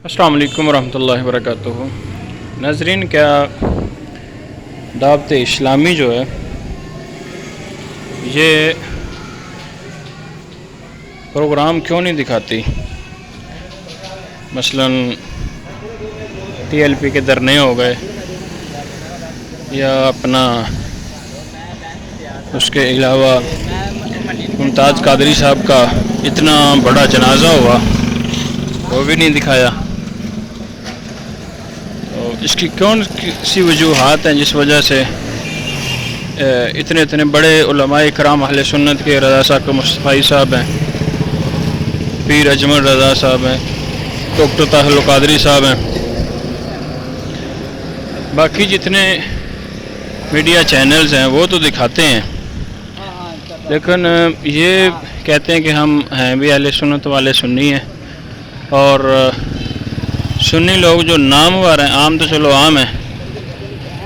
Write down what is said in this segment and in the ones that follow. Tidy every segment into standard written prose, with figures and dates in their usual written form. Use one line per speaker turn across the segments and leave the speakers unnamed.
अस्सलाम वालेकुम रहमतुल्लाहि वबरकातुहू। नाज़रीन, क्या दावत इस्लामी जो है ये प्रोग्राम क्यों नहीं दिखाती? मसलन TLP के धरने हो गए या अपना उसके अलावा मुमताज़ कादरी साहब का इतना बड़ा जनाजा हुआ वो भी नहीं दिखाया। तो इसकी कौन सी वजूहात हैं जिस वजह से इतने बड़े उलमाए इकराम अहले सुन्नत के रज़ा साहब मुस्तफ़ाई साहब हैं, पीर अजमल रज़ा साहब हैं, डॉक्टर ताहिर कादरी साहब हैं, बाकी जितने मीडिया चैनल्स हैं वो तो दिखाते हैं, लेकिन ये कहते हैं कि हम हैं भी अहले सुन्नत वाले सुन्नी हैं, और सुन्नी लोग जो नामवर हैं, आम तो चलो आम हैं,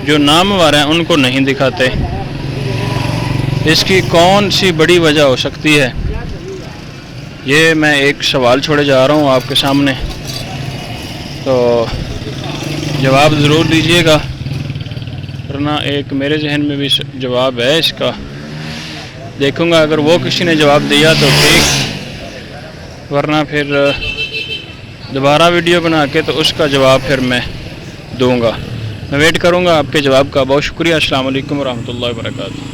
जो नामवर हैं उनको नहीं दिखाते। इसकी कौन सी बड़ी वजह हो सकती है? ये मैं एक सवाल छोड़े जा रहा हूँ आपके सामने, तो जवाब ज़रूर दीजिएगा, वरना एक मेरे जहन में भी जवाब है इसका। देखूँगा अगर वो किसी ने जवाब दिया तो ठीक, वरना फिर दोबारा वीडियो बना के तो उसका जवाब फिर मैं दूँगा। मैं वेट करूँगा आपके जवाब का। बहुत शुक्रिया। अस्सलाम वालेकुम रहमतुल्लाहि व बरकातुहू।